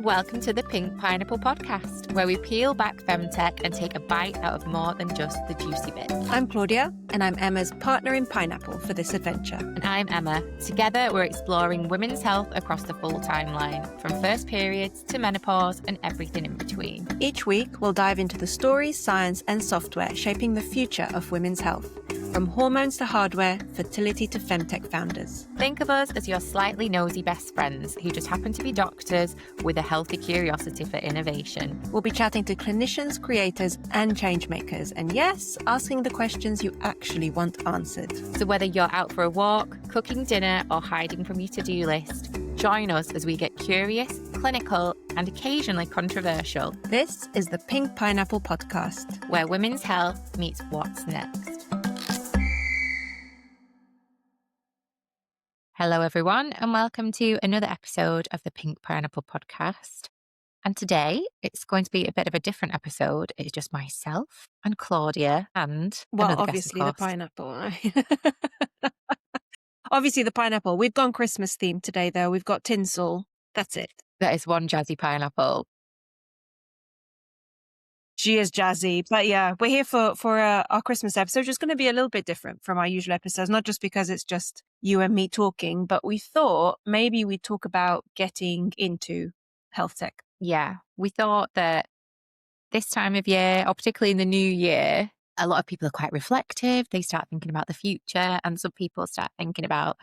Welcome to the Pink Pineapple Podcast, where we peel back femtech and take a bite out of more than just the juicy bits. I'm Claudia, and I'm Emma's partner in Pineapple for this adventure. And I'm Emma. Together, we're exploring women's health across the full timeline, from first periods to menopause and everything in between. Each week, we'll dive into the stories, science, and software shaping the future of women's health. From hormones to hardware, fertility to femtech founders. Think of us as your slightly nosy best friends who just happen to be doctors with a healthy curiosity for innovation. We'll be chatting to clinicians, creators, and changemakers. And yes, asking the questions you actually want answered. So whether you're out for a walk, cooking dinner, or hiding from your to-do list, join us as we get curious, clinical, and occasionally controversial. This is the Pink Pineapple Podcast, where women's health meets what's next. Hello, everyone, and welcome to another episode of the Pink Pineapple Podcast. And today, it's going to be a bit of a different episode. It's just myself and Claudia and another obviously guest, the pineapple. Obviously the pineapple. We've gone Christmas themed today, though. We've got tinsel. That's it. That is one jazzy pineapple. She is jazzy. But yeah, we're here for our Christmas episode, which is going to be a little bit different from our usual episodes, not just because it's just you and me talking, but we thought maybe we'd talk about getting into health tech. Yeah, we thought that this time of year, or particularly in the new year, a lot of people are quite reflective. They start thinking about the future, and some people start thinking about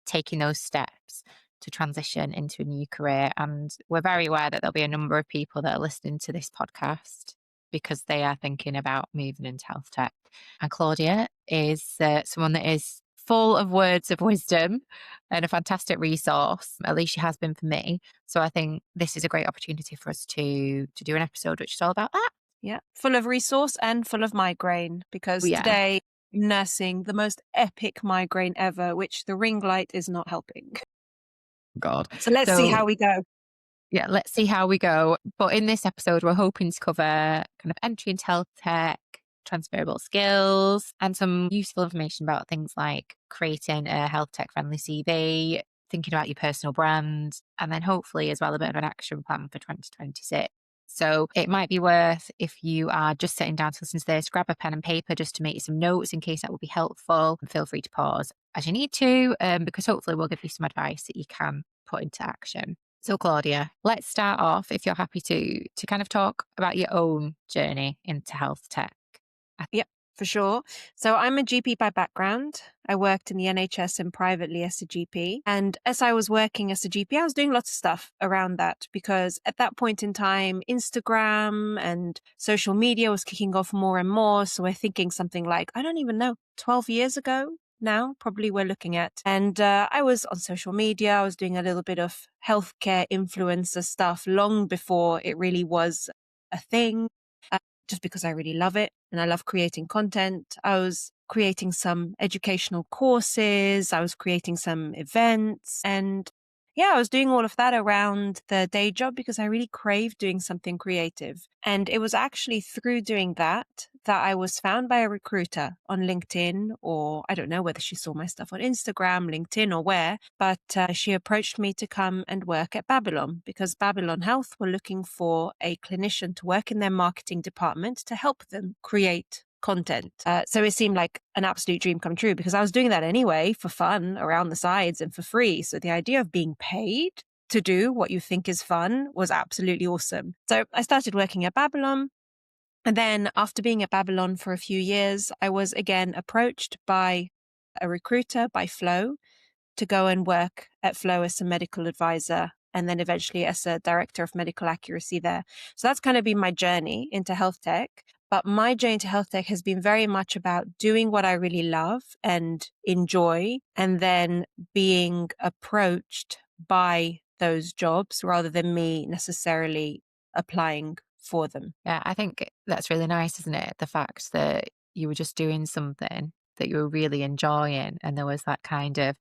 taking those steps to transition into a new career. And we're very aware that there'll be a number of people that are listening to this podcast because they are thinking about moving into health tech. And Claudia is someone that is full of words of wisdom and a fantastic resource. At least she has been for me. So I think this is a great opportunity for us to do an episode which is all about that. Yeah, full of resource and full of migraine, because today I'm nursing the most epic migraine ever, which the ring light is not helping. God. So let's see how we go. Yeah, let's see how we go. But in this episode, we're hoping to cover kind of entry into health tech, transferable skills, and some useful information about things like creating a health tech friendly CV, thinking about your personal brand, and then hopefully as well a bit of an action plan for 2026. So it might be worth, if you are just sitting down to listen to this, grab a pen and paper just to make some notes in case that will be helpful. And feel free to pause as you need to, because hopefully we'll give you some advice that you can put into action. So Claudia, let's start off, if you're happy to kind of talk about your own journey into health tech. Yep, for sure. So I'm a GP by background. I worked in the NHS and privately as a GP. And as I was working as a GP, I was doing lots of stuff around that, because at that point in time, Instagram and social media was kicking off more and more. So we're thinking something like, I don't even know, 12 years ago now, probably we're looking at. And I was on social media. I was doing a little bit of healthcare influencer stuff long before it really was a thing, just because I really love it and I love creating content. I was creating some educational courses. I was creating some events, and yeah, I was doing all of that around the day job because I really craved doing something creative. And it was actually through doing that I was found by a recruiter on LinkedIn, or I don't know whether she saw my stuff on Instagram, LinkedIn, or where, but she approached me to come and work at Babylon, because Babylon Health were looking for a clinician to work in their marketing department to help them create content. So it seemed like an absolute dream come true, because I was doing that anyway for fun around the sides and for free. So the idea of being paid to do what you think is fun was absolutely awesome. So I started working at Babylon. And then after being at Babylon for a few years, I was again approached by a recruiter, by Flow, to go and work at Flow as a medical advisor, and then eventually as a director of medical accuracy there. So that's kind of been my journey into health tech. But my journey to health tech has been very much about doing what I really love and enjoy, and then being approached by those jobs rather than me necessarily applying for them. Yeah, I think that's really nice, isn't it? The fact that you were just doing something that you were really enjoying, and there was that kind of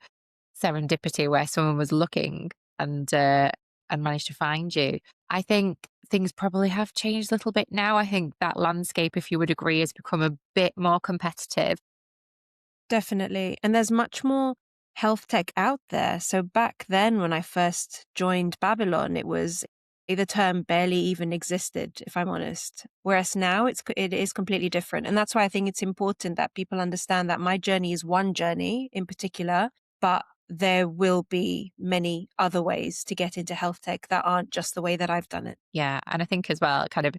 serendipity where someone was looking and managed to find you. I think things probably have changed a little bit now. I think that landscape, if you would agree, has become a bit more competitive. Definitely. And there's much more health tech out there. So back then when I first joined Babylon, it was the term barely even existed, if I'm honest. Whereas now it is completely different. And that's why I think it's important that people understand that my journey is one journey in particular, but there will be many other ways to get into health tech that aren't just the way that I've done it. Yeah. And I think as well, kind of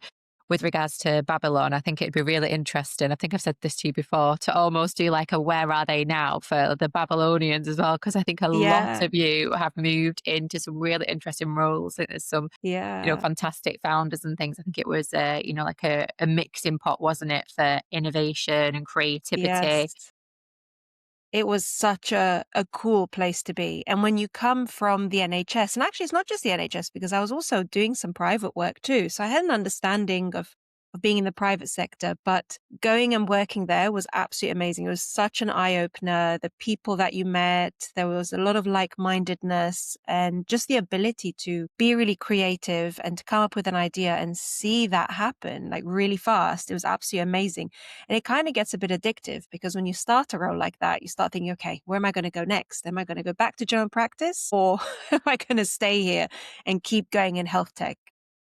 with regards to Babylon, I think it'd be really interesting. I think I've said this to you before, to almost do like a where are they now for the Babylonians as well, because I think a lot Yeah. of you have moved into some really interesting roles. I think there's some, Yeah. fantastic founders and things. I think it was, like a mixing pot, wasn't it, for innovation and creativity. Yes. It was such a cool place to be. And when you come from the NHS, and actually it's not just the NHS because I was also doing some private work too. So I had an understanding of being in the private sector, but going and working there was absolutely amazing. It was such an eye opener. The people that you met, there was a lot of like-mindedness and just the ability to be really creative and to come up with an idea and see that happen like really fast. It was absolutely amazing. And it kind of gets a bit addictive because when you start a role like that, you start thinking, okay, where am I going to go next? Am I going to go back to general practice or am I going to stay here and keep going in health tech?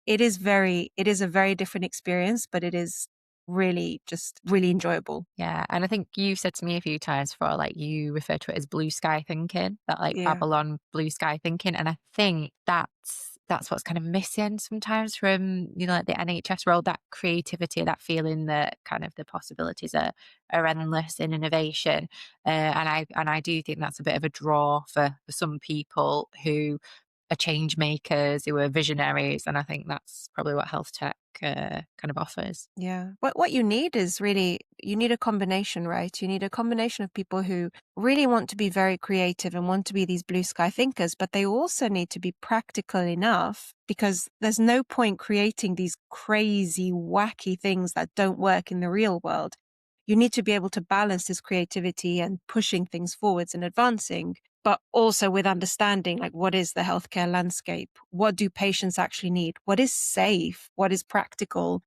It is a very different experience, but it is really just really enjoyable. Yeah, and I think you've said to me a few times before, like you refer to it as blue sky thinking, that like Yeah. Babylon blue sky thinking, and I think that's what's kind of missing sometimes from like the NHS role, that creativity, that feeling that kind of the possibilities are endless in innovation, and I do think that's a bit of a draw for some people who are change makers, who are visionaries, and I think that's probably what health tech kind of offers. Yeah. What you need is really you need a combination, right? You need a combination of people who really want to be very creative and want to be these blue sky thinkers, but they also need to be practical enough because there's no point creating these crazy, wacky things that don't work in the real world. You need to be able to balance this creativity and pushing things forwards and advancing, but also with understanding like what is the healthcare landscape? What do patients actually need? What is safe? What is practical?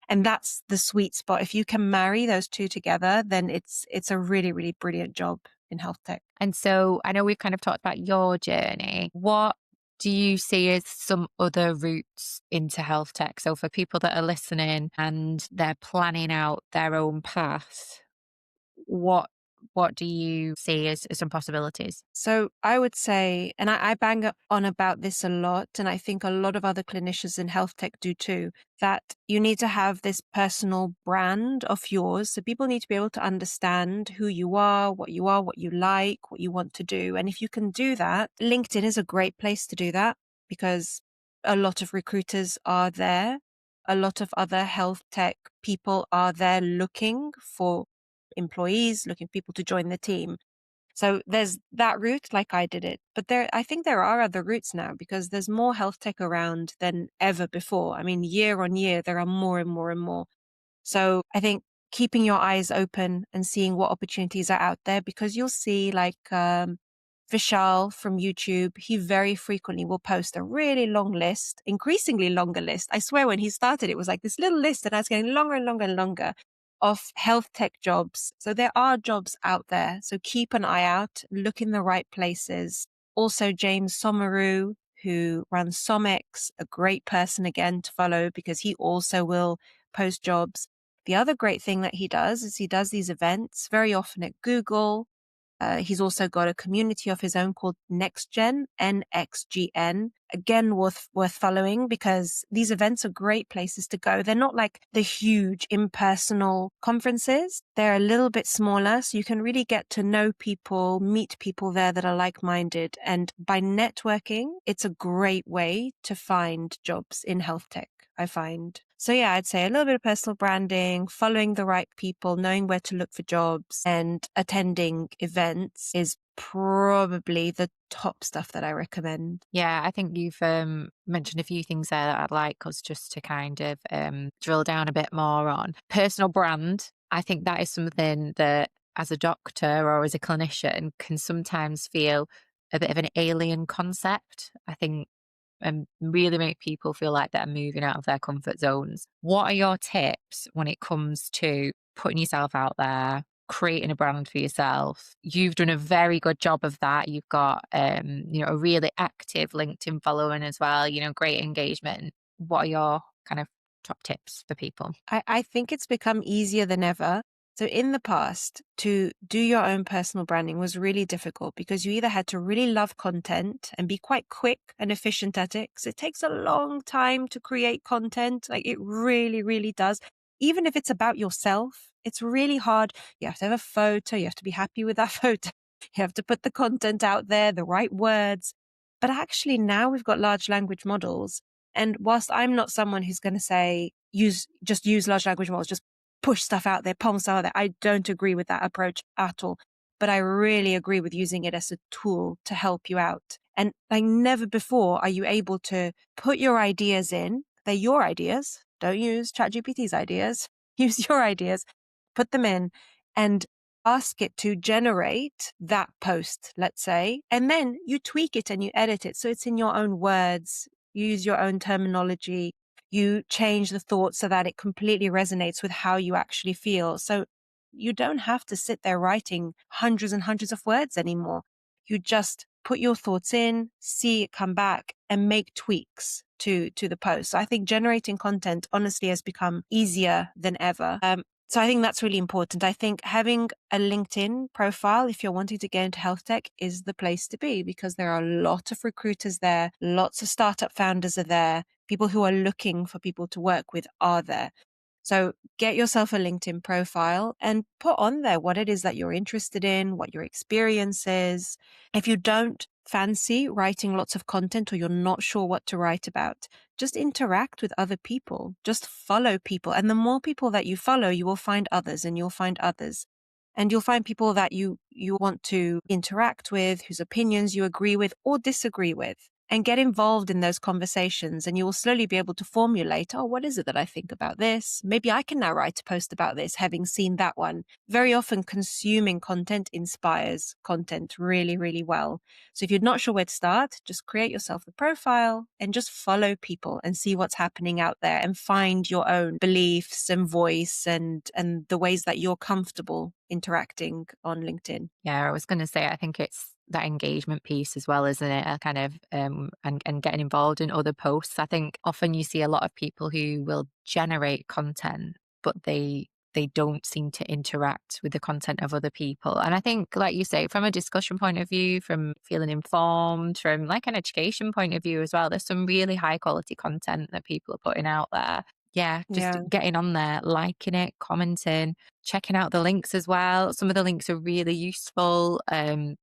And that's the sweet spot. If you can marry those two together, then it's a really, really brilliant job in health tech. And so I know we've kind of talked about your journey. What do you see as some other routes into health tech? So for people that are listening and they're planning out their own path, what what do you see as some possibilities? So I would say, and I bang on about this a lot, and I think a lot of other clinicians in health tech do too, that you need to have this personal brand of yours. So people need to be able to understand who you are, what you like, what you want to do. And if you can do that, LinkedIn is a great place to do that because a lot of recruiters are there. A lot of other health tech people are there looking for employees, looking for people to join the team. So there's that route, like I did it. But I think there are other routes now because there's more health tech around than ever before. I mean, year on year, there are more and more and more. So I think keeping your eyes open and seeing what opportunities are out there because you'll see like Vishal from YouTube, he very frequently will post a really long list, increasingly longer list. I swear when he started, it was like this little list and now it's getting longer and longer and longer of health tech jobs. So there are jobs out there. So keep an eye out, look in the right places. Also, James Somaru, who runs Somex, a great person again to follow because he also will post jobs. The other great thing that he does is he does these events very often at Google. He's also got a community of his own called NextGen, NXGN. Again, worth following because these events are great places to go. They're not like the huge impersonal conferences. They're a little bit smaller, so you can really get to know people, meet people there that are like-minded. And by networking, it's a great way to find jobs in health tech, I find. So yeah, I'd say a little bit of personal branding, following the right people, knowing where to look for jobs and attending events is probably the top stuff that I recommend. Yeah, I think you've mentioned a few things there that I'd like us just to kind of drill down a bit more on. Personal brand, I think that is something that as a doctor or as a clinician can sometimes feel a bit of an alien concept. I think really make people feel like they're moving out of their comfort zones. What are your tips when it comes to putting yourself out there, creating a brand for yourself. You've done a very good job of that. You've got, a really active LinkedIn following as well, great engagement. What are your kind of top tips for people? I think it's become easier than ever. So in the past, to do your own personal branding was really difficult because you either had to really love content and be quite quick and efficient at it, because it takes a long time to create content. Like it really, really does. Even if it's about yourself, it's really hard. You have to have a photo. You have to be happy with that photo. You have to put the content out there, the right words. But actually now we've got large language models. And whilst I'm not someone who's going to say, use large language models, just push stuff out there, palm stuff out there. I don't agree with that approach at all. But I really agree with using it as a tool to help you out. And like never before are you able to put your ideas in. They're your ideas. Don't use ChatGPT's ideas. Use your ideas, put them in, and ask it to generate that post, let's say. And then you tweak it and you edit it. So it's in your own words. You use your own terminology. You change the thought so that it completely resonates with how you actually feel. So you don't have to sit there writing hundreds and hundreds of words anymore. You just put your thoughts in, see it come back, and make tweaks to the post. So I think generating content honestly has become easier than ever. So I think that's really important. I think having a LinkedIn profile, if you're wanting to get into health tech, is the place to be, because there are a lot of recruiters there. Lots of startup founders are there. People who are looking for people to work with are there. So get yourself a LinkedIn profile and put on there what it is that you're interested in, what your experience is. If you don't fancy writing lots of content or you're not sure what to write about, just interact with other people, just follow people. And the more people that you follow, you will find others and you'll find others. And you'll find people that you want to interact with, whose opinions you agree with or disagree with, and get involved in those conversations. And you will slowly be able to formulate, oh, what is it that I think about this? Maybe I can now write a post about this, having seen that one. Very often consuming content inspires content really, really well. So if you're not sure where to start, just create yourself a profile and just follow people and see what's happening out there and find your own beliefs and voice and the ways that you're comfortable interacting on LinkedIn. Yeah, I was going to say, I think it's that engagement piece as well, isn't it? A kind of and getting involved in other posts. I think often you see a lot of people who will generate content, but they don't seem to interact with the content of other people. And I think, like you say, from a discussion point of view, from feeling informed, from like an education point of view as well, there's some really high quality content that people are putting out there. Yeah, just Yeah. getting on there, liking it, commenting, checking out the links as well. Some of the links are really useful,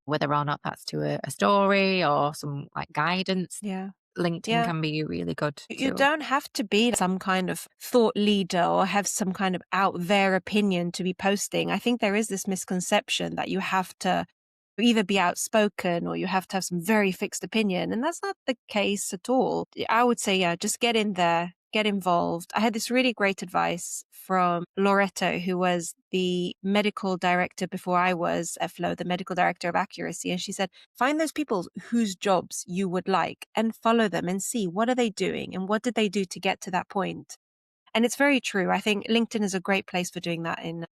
whether or not that's to a story or some like guidance. Yeah. LinkedIn Yeah. can be a really good You tool. don't have to be some kind of thought leader or have some kind of out there opinion to be posting. I think there is this misconception that you have to either be outspoken or you have to have some very fixed opinion. And that's not the case at all. I would say, yeah, just get in there, get involved. I had this really great advice from Loretto, who was the medical director before I was at Flow, the medical director of accuracy. And she said, find those people whose jobs you would like and follow them and see what are they doing and what did they do to get to that point. And it's very true. I think LinkedIn is a great place for doing that in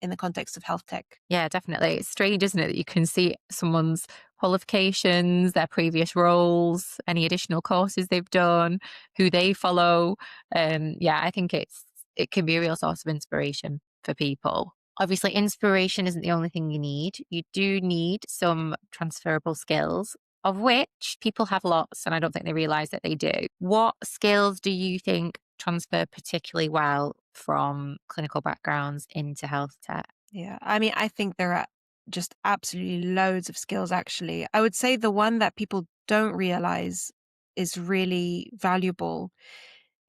the context of health tech. Yeah, definitely. It's strange, isn't it, that you can see someone's qualifications, their previous roles, any additional courses they've done, who they follow. Yeah, I think it can be a real source of inspiration for people. Obviously, inspiration isn't the only thing you need. You do need some transferable skills, of which people have lots, and I don't think they realize that they do. What skills do you think transfer particularly well from clinical backgrounds into health tech? Yeah. I mean, I think there are just absolutely loads of skills, actually. I would say the one that people don't realize is really valuable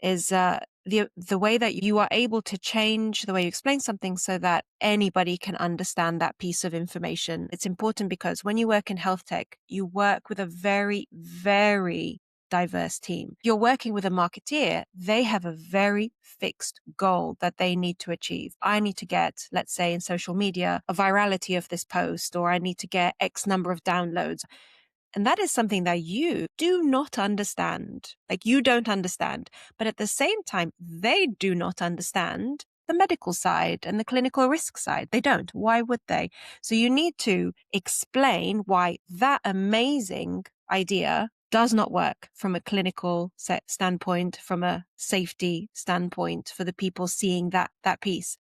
is the way that you are able to change the way you explain something so that anybody can understand that piece of information. It's important because when you work in health tech, you work with a very, very diverse team. You're working with a marketeer, they have a very fixed goal that they need to achieve. I need to get, let's say in social media, a virality of this post, or I need to get X number of downloads. And that is something that you do not understand. Like you don't understand. But at the same time, they do not understand. the medical side and the clinical risk side. They don't. Why would they? So you need to explain why that amazing idea does not work from a clinical standpoint, from a safety standpoint for the people seeing that piece.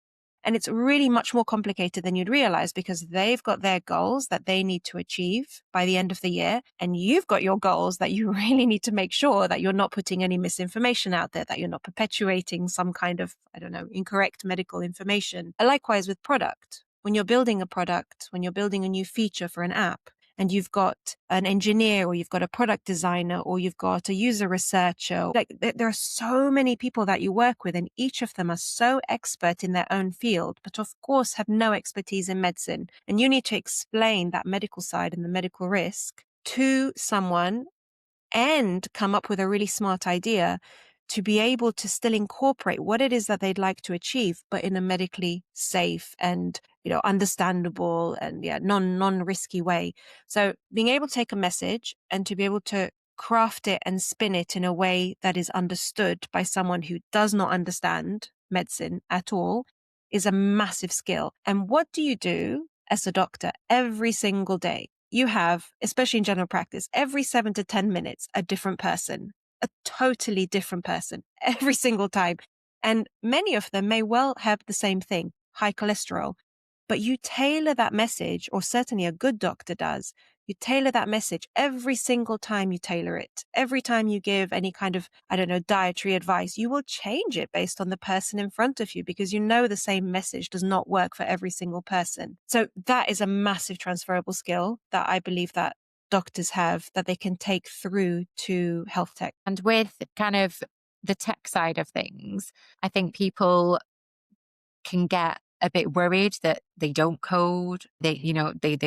And it's really much more complicated than you'd realize, because they've got their goals that they need to achieve by the end of the year. And you've got your goals that you really need to make sure that you're not putting any misinformation out there, that you're not perpetuating some kind of, I don't know, incorrect medical information. Likewise with product. When you're building a product, when you're building a new feature for an app, and you've got an engineer, or you've got a product designer, or you've got a user researcher. Like, there are so many people that you work with, and each of them are so expert in their own field, but of course have no expertise in medicine. And you need to explain that medical side and the medical risk to someone and come up with a really smart idea to be able to still incorporate what it is that they'd like to achieve, but in a medically safe and, understandable and non-risky way. So being able to take a message and to be able to craft it and spin it in a way that is understood by someone who does not understand medicine at all is a massive skill. And what do you do as a doctor every single day? You have, especially in general practice, every 7 to 10 minutes, a different person, a totally different person every single time. And many of them may well have the same thing, high cholesterol, but you tailor that message, or certainly a good doctor does. You tailor that message every single time you tailor it. Every time you give any kind of, dietary advice, you will change it based on the person in front of you, because the same message does not work for every single person. So that is a massive transferable skill that I believe that doctors have, that they can take through to health tech. And with kind of the tech side of things, I think people can get a bit worried that they don't code. They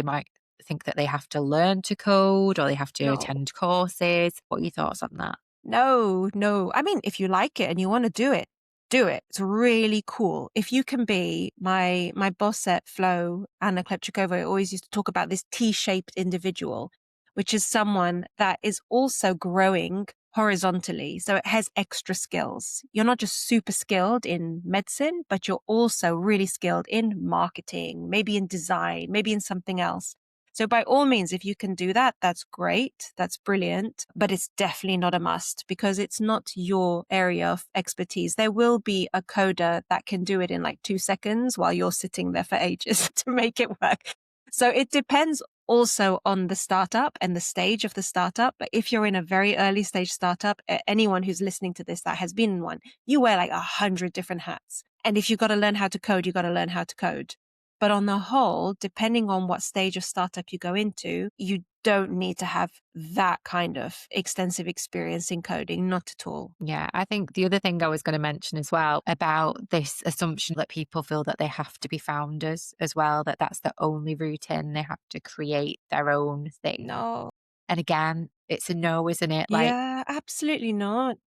might think that they have to learn to code, or they have to No. attend courses. What are your thoughts on that? No. I mean, if you like it and you want to do it, do it. It's really cool. If you can be my boss at Flow, Anna Klepchikova, always used to talk about this T-shaped individual, which is someone that is also growing horizontally. So it has extra skills. You're not just super skilled in medicine, but you're also really skilled in marketing, maybe in design, maybe in something else. So by all means, if you can do that, that's great. That's brilliant. But it's definitely not a must, because it's not your area of expertise. There will be a coder that can do it in like 2 seconds while you're sitting there for ages to make it work. So it depends also on the startup and the stage of the startup. But if you're in a very early stage startup, anyone who's listening to this that has been in one, you wear like 100 different hats. And if you've got to learn how to code, you've got to learn how to code. But on the whole, depending on what stage of startup you go into, you don't need to have that kind of extensive experience in coding, not at all. Yeah, I think the other thing I was going to mention as well about this assumption that people feel that they have to be founders as well, that that's the only route in, they have to create their own thing. No. And again, it's a no, isn't it? Like, Yeah, absolutely not.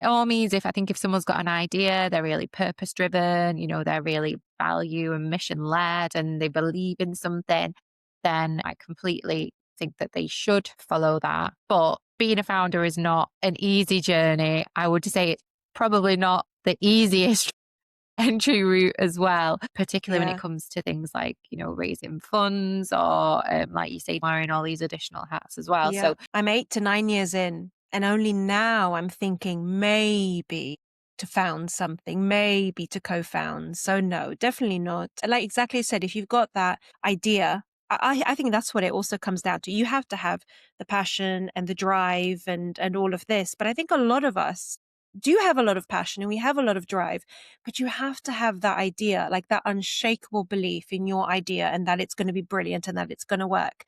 it all means if someone's got an idea, they're really purpose driven, they're really value and mission led, and they believe in something, then I completely think that they should follow that. But being a founder is not an easy journey. I would say it's probably not the easiest entry route as well, particularly when Yeah. it comes to things like, raising funds, or like you say, wearing all these additional hats as well. Yeah. So I'm 8 to 9 years in, and only now I'm thinking maybe to found something, maybe to co-found. So no, definitely not. Like exactly you said, if you've got that idea, I think that's what it also comes down to. You have to have the passion and the drive and all of this. But I think a lot of us do have a lot of passion and we have a lot of drive, but you have to have that idea, like that unshakable belief in your idea and that it's going to be brilliant and that it's going to work.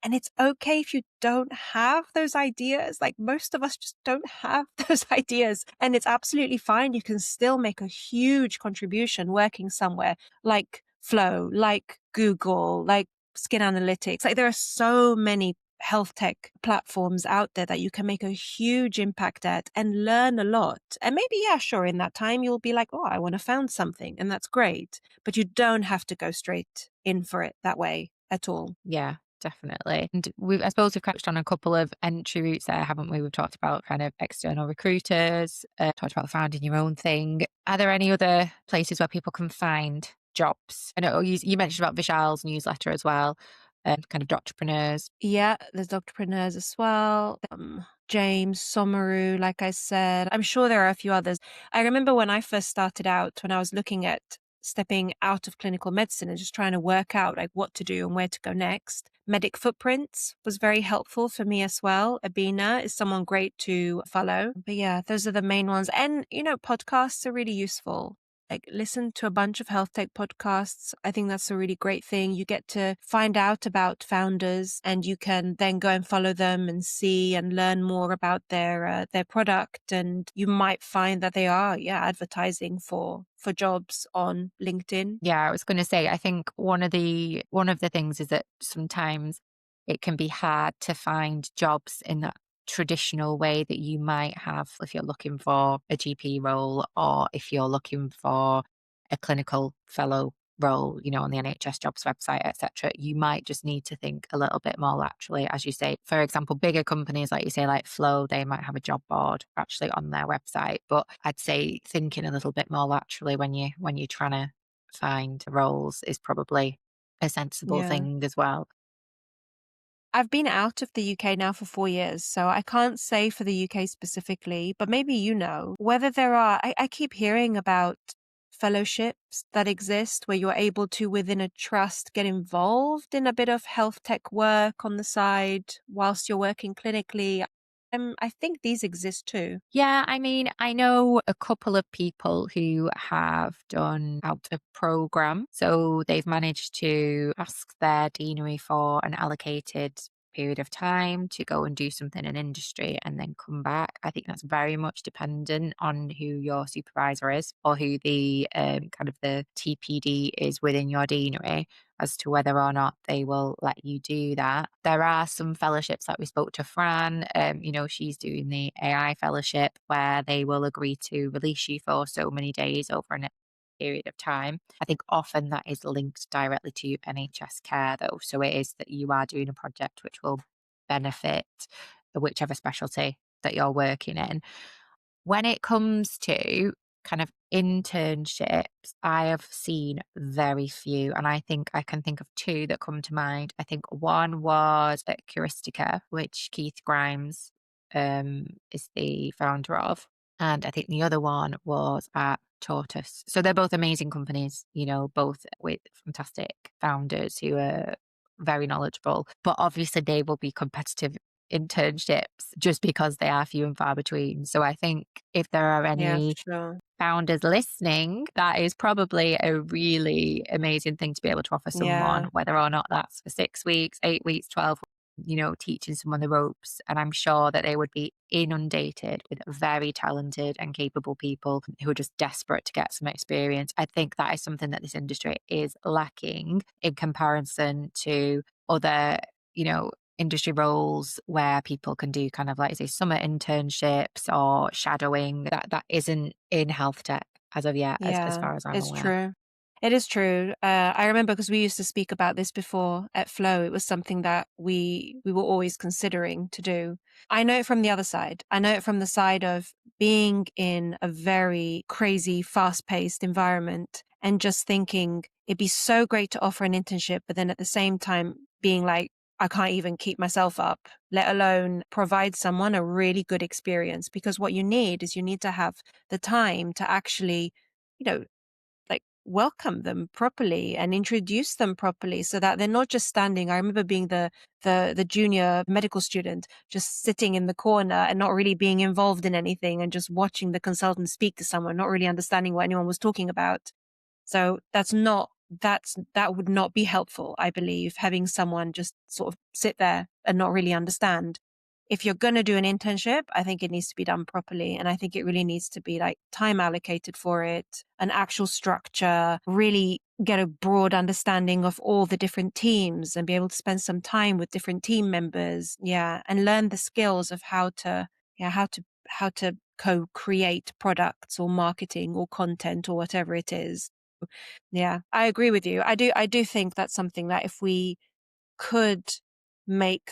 And it's okay if you don't have those ideas. Like most of us just don't have those ideas. And it's absolutely fine. You can still make a huge contribution working somewhere like Flow, like Google, like Skin Analytics. Like there are so many health tech platforms out there that you can make a huge impact at and learn a lot. And maybe, yeah, sure, in that time, you'll be like, oh, I want to found something. And that's great. But you don't have to go straight in for it that way at all. yeah, definitely. And I suppose we've touched on a couple of entry routes there, haven't we? We've talked about kind of external recruiters, talked about founding your own thing. Are there any other places where people can find jobs? I know you mentioned about Vishal's newsletter as well, kind of doctorpreneurs. Yeah, there's doctorpreneurs as well. James, Somaru, like I said. I'm sure there are a few others. I remember when I first started out, when I was looking at stepping out of clinical medicine and just trying to work out like what to do and where to go next. Medic Footprints was very helpful for me as well. Abina is someone great to follow. But yeah, those are the main ones. And, podcasts are really useful. Like listen to a bunch of health tech podcasts. I think that's a really great thing. You get to find out about founders and you can then go and follow them and see and learn more about their product. And you might find that they are, advertising for jobs on LinkedIn. Yeah, I was going to say, I think one of the things is that sometimes it can be hard to find jobs in that traditional way that you might have if you're looking for a GP role or if you're looking for a clinical fellow role, on the NHS jobs website, etc. You might just need to think a little bit more laterally, as you say. For example, bigger companies like you say, like Flow, they might have a job board actually on their website. But I'd say thinking a little bit more laterally when you're trying to find roles is probably a sensible Yeah. thing as well. I've been out of the UK now for 4 years, so I can't say for the UK specifically, but maybe whether there are, I keep hearing about fellowships that exist where you're able to, within a trust, get involved in a bit of health tech work on the side whilst you're working clinically. I think these exist too. Yeah, I mean, I know a couple of people who have done out a program. So they've managed to ask their deanery for an allocated period of time to go and do something in industry and then come back. I think that's very much dependent on who your supervisor is or who the kind of the TPD is within your deanery as to whether or not they will let you do that. There are some fellowships like we spoke to Fran, she's doing the AI fellowship where they will agree to release you for so many days over a period of time. I think often that is linked directly to NHS care though. So it is that you are doing a project which will benefit whichever specialty that you're working in. When it comes to kind of internships, I have seen very few, and I think I can think of two that come to mind. I think one was at Curistica, which Keith Grimes is the founder of, and I think the other one was at Tortoise. So they're both amazing companies, both with fantastic founders who are very knowledgeable, but obviously they will be competitive internships just because they are few and far between. So I think if there are Yeah, any for sure. founders listening, that is probably a really amazing thing to be able to offer someone, Yeah. whether or not that's for 6 weeks, 8 weeks, 12, teaching someone the ropes. And I'm sure that they would be inundated with very talented and capable people who are just desperate to get some experience. I think that is something that this industry is lacking in comparison to other, industry roles where people can do kind of like say summer internships or shadowing that isn't in health tech as of yet, as Yeah, far as I'm it's aware. true. It is true. I remember because we used to speak about this before at Flow. It was something that we were always considering to do. I know it from the other side. I know it from the side of being in a very crazy, fast-paced environment and just thinking it'd be so great to offer an internship, but then at the same time being like, I can't even keep myself up, let alone provide someone a really good experience. Because what you need is you need to have the time to actually, you know, like welcome them properly and introduce them properly so that they're not just standing. I remember being the junior medical student just sitting in the corner and not really being involved in anything and just watching the consultant speak to someone, not really understanding what anyone was talking about. So that would not be helpful, I believe, having someone just sort of sit there and not really understand. If you're going to do an internship, I think it needs to be done properly. And I think it really needs to be like time allocated for it, an actual structure, really get a broad understanding of all the different teams and be able to spend some time with different team members. Yeah. And learn the skills of how to co-create products or marketing or content or whatever it is. Yeah, I agree with you. I do think that's something that if we could make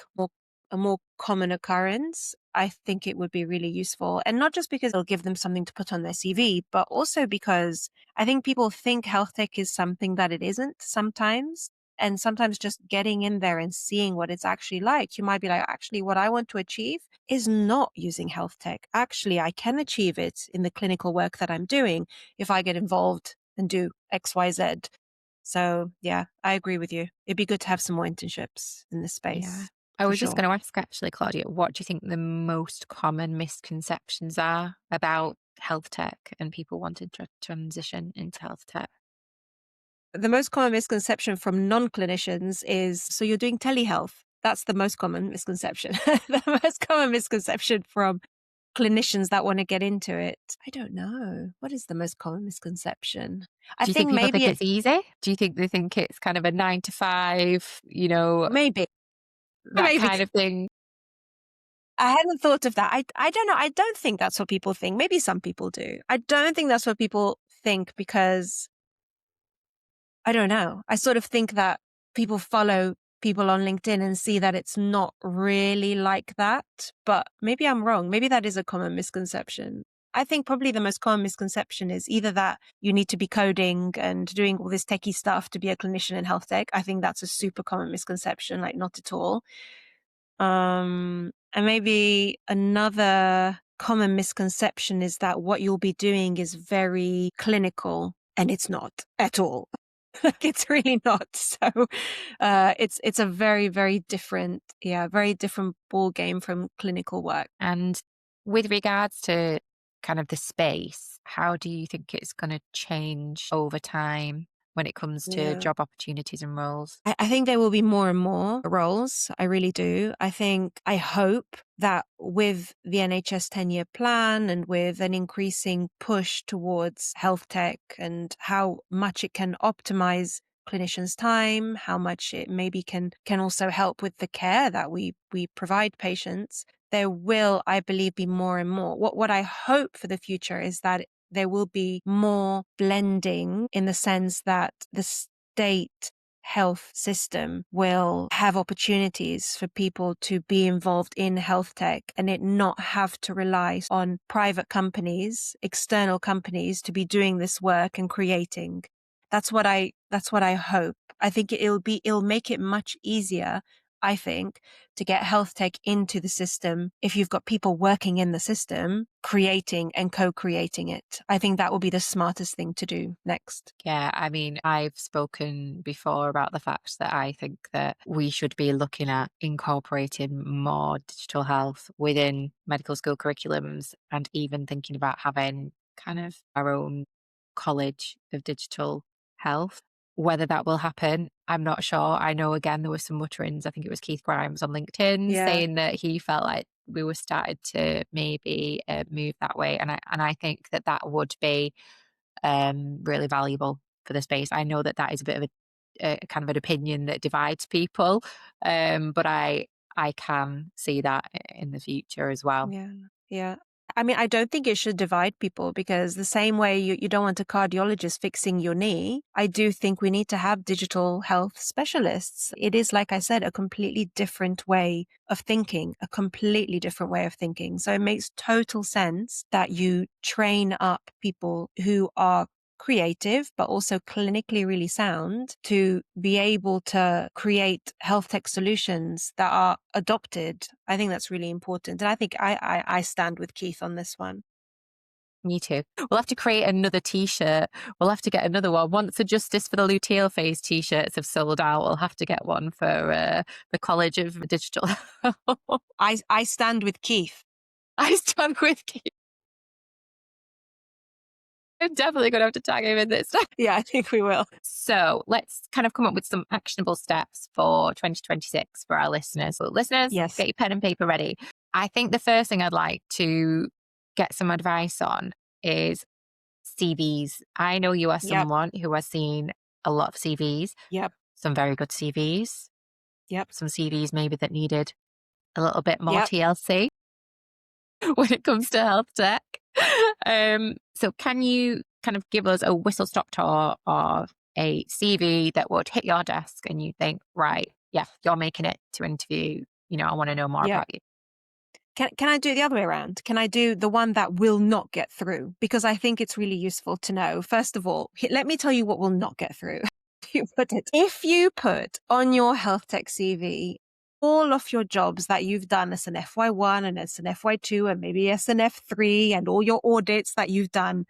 a more common occurrence, I think it would be really useful. And not just because it'll give them something to put on their CV, but also because I think people think health tech is something that it isn't sometimes. And sometimes just getting in there and seeing what it's actually like, you might be like, actually, what I want to achieve is not using health tech. Actually, I can achieve it in the clinical work that I'm doing if I get involved and do XYZ. So yeah, I agree with you. It'd be good to have some more internships in this Yeah. space, I for was just sure. going to ask actually, Claudia, what do you think the most common misconceptions are about health tech and people wanting to transition into health tech? The most common misconception from non-clinicians is, so you're doing telehealth. That's the most common misconception. The most common misconception from clinicians that want to get into it. I don't know. What is the most common misconception? I Do you think think people think maybe it's easy? Do you think they think it's kind of a 9 to 5, maybe, that maybe. kind of thing? I hadn't thought of that. I don't know. I don't think that's what people think. Maybe some people do. I don't think that's what people think because I don't know. I sort of think that people follow people on LinkedIn and see that it's not really like that. But maybe I'm wrong. Maybe that is a common misconception. I think probably the most common misconception is either that you need to be coding and doing all this techie stuff to be a clinician in health tech. I think that's a super common misconception, like not at all. And maybe another common misconception is that what you'll be doing is very clinical, and it's not at all. Like it's really not. So it's a very, very different, very different ball game from clinical work. And with regards to kind of the space, how do you think it's going to change over time when it comes to Yeah. job opportunities and roles? I think there will be more and more roles. I really do. I hope that with the NHS 10-year plan and with an increasing push towards health tech and how much it can optimize clinicians' time, how much it maybe can also help with the care that we provide patients, there will, I believe, be more and more. What I hope for the future is that there will be more blending in the sense that the state health system will have opportunities for people to be involved in health tech and it not have to rely on private companies, external companies to be doing this work and creating. That's what I hope. I think it'll make it much easier, I think, to get health tech into the system if you've got people working in the system, creating and co-creating it. I think that will be the smartest thing to do next. Yeah, I mean, I've spoken before about the fact that I think that we should be looking at incorporating more digital health within medical school curriculums and even thinking about having kind of our own college of digital health. Whether that will happen, I'm not sure. I know, again, there were some mutterings. I think it was Keith Grimes on LinkedIn Yeah. saying that he felt like we were started to maybe move that way. And I think that that would be really valuable for the space. I know that that is a bit of a kind of an opinion that divides people, but I can see that in the future as well. Yeah. Yeah. I mean, I don't think it should divide people because the same way you don't want a cardiologist fixing your knee, I do think we need to have digital health specialists. It is, like I said, a completely different way of thinking, a completely different way of thinking. So it makes total sense that you train up people who are creative, but also clinically really sound to be able to create health tech solutions that are adopted. I think that's really important. And I think I stand with Keith on this one. Me too. We'll have to create another T-shirt. We'll have to get another one. Once the Justice for the Luteal Phase T-shirts have sold out, we'll have to get one for the College of Digital. I stand with Keith. I stand with you. I'm definitely going to have to tag him in this. Yeah, I think we will. So let's kind of come up with some actionable steps for 2026 for our listeners. So listeners, Yes. get your pen and paper ready. I think the first thing I'd like to get some advice on is CVs. I know you are Yep. someone who has seen a lot of CVs, Yep. some very good CVs, Yep. some CVs maybe that needed a little bit more Yep. TLC when it comes to health tech. So can you kind of give us a whistle stop tour of a CV that would hit your desk and you think, right, yeah, you're making it to interview, I want to know more Yeah. about you. Can I do it the other way around? Can I do the one that will not get through? Because I think it's really useful to know. First of all, let me tell you what will not get through. If you put on your health tech CV all of your jobs that you've done as an FY1 and as an FY2 and maybe as an F3 and all your audits that you've done,